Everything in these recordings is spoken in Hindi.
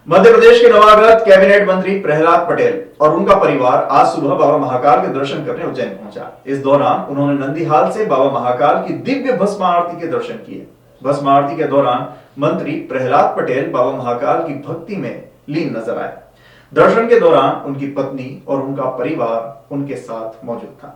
मध्य प्रदेश के नवागत कैबिनेट मंत्री प्रहलाद पटेल और उनका परिवार आज सुबह बाबा महाकाल के दर्शन करने उज्जैन पहुंचा। इस दौरान उन्होंने नंदीहाल से बाबा महाकाल की दिव्य भस्म आरती के दर्शन किए। भस्म आरती के दौरान मंत्री प्रहलाद पटेल बाबा महाकाल की भक्ति में लीन नजर आए। दर्शन के दौरान उनकी पत्नी और उनका परिवार उनके साथ मौजूद था।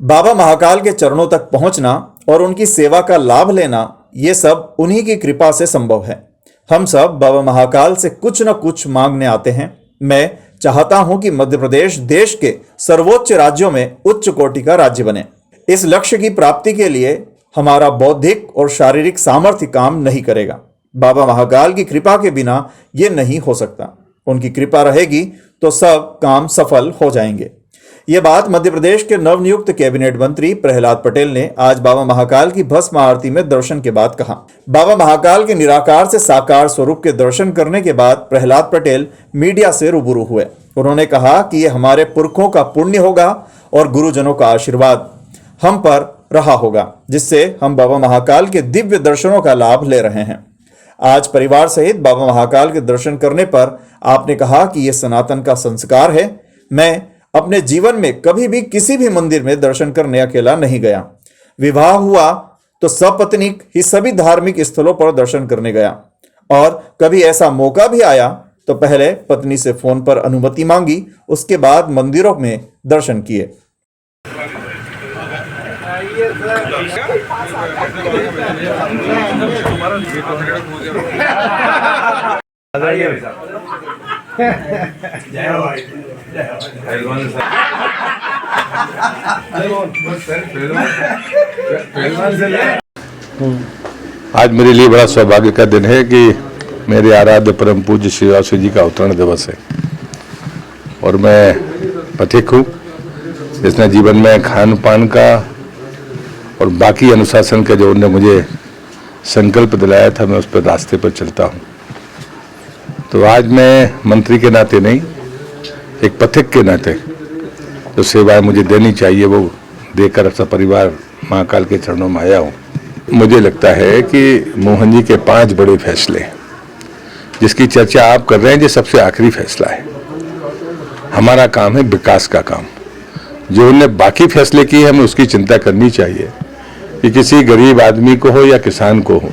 बाबा महाकाल के चरणों तक पहुंचना और उनकी सेवा का लाभ लेना, ये सब उन्हीं की कृपा से संभव है। हम सब बाबा महाकाल से कुछ न कुछ मांगने आते हैं। मैं चाहता हूं कि मध्य प्रदेश देश के सर्वोच्च राज्यों में उच्च कोटि का राज्य बने। इस लक्ष्य की प्राप्ति के लिए हमारा बौद्धिक और शारीरिक सामर्थ्य काम नहीं करेगा। बाबा महाकाल की कृपा के बिना यह नहीं हो सकता। उनकी कृपा रहेगी तो सब काम सफल हो जाएंगे। यह बात मध्य प्रदेश के नवनियुक्त कैबिनेट मंत्री प्रहलाद पटेल ने आज बाबा महाकाल की भस्म आरती में दर्शन के बाद कहा। बाबा महाकाल के निराकार से साकार स्वरूप के दर्शन करने के बाद प्रहलाद पटेल मीडिया से रूबरू हुए। उन्होंने कहा कि यह हमारे पुरखों का पुण्य होगा और गुरुजनों का आशीर्वाद हम पर रहा होगा, जिससे हम बाबा महाकाल के दिव्य दर्शनों का लाभ ले रहे हैं। आज परिवार सहित बाबा महाकाल के दर्शन करने पर आपने कहा कि यह सनातन का संस्कार है। मैं अपने जीवन में कभी भी किसी भी मंदिर में दर्शन करने अकेला नहीं गया। विवाह हुआ तो सपत्नीक ही सभी धार्मिक स्थलों पर दर्शन करने गया, और कभी ऐसा मौका भी आया तो पहले पत्नी से फोन पर अनुमति मांगी, उसके बाद मंदिरों में दर्शन किए। आज मेरे लिए बड़ा सौभाग्य का दिन है कि मेरे आराध्य परम पूज्य श्री राव जी का अवतरण दिवस है, और मैं पथिक हूँ जिसने जीवन में खान पान का और बाकी अनुशासन का जो उन्होंने मुझे संकल्प दिलाया था, मैं उस पर रास्ते पर चलता हूँ। तो आज मैं मंत्री के नाते नहीं, एक पथिक के नाते जो सेवाएं मुझे देनी चाहिए वो देकर अपना परिवार महाकाल के चरणों में आया हूँ। मुझे लगता है कि मोहन जी के 5 बड़े फैसले जिसकी चर्चा आप कर रहे हैं, ये सबसे आखिरी फैसला है। हमारा काम है विकास का काम। जो उन्होंने बाकी फैसले किए हमें उसकी चिंता करनी चाहिए कि किसी गरीब आदमी को हो या किसान को हो,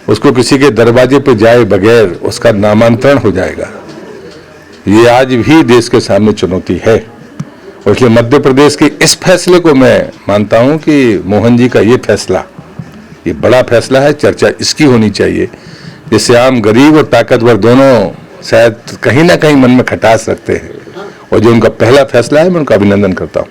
उसको किसी के दरवाजे पे जाए बगैर उसका नामांतरण हो जाएगा। ये आज भी देश के सामने चुनौती है, और इसलिए मध्य प्रदेश के इस फैसले को मैं मानता हूं कि मोहन जी का ये फैसला, ये बड़ा फैसला है। चर्चा इसकी होनी चाहिए, जिससे आम गरीब और ताकतवर दोनों शायद कहीं ना कहीं मन में खटास रखते हैं, और जो उनका पहला फैसला है मैं उनका अभिनंदन करता हूं।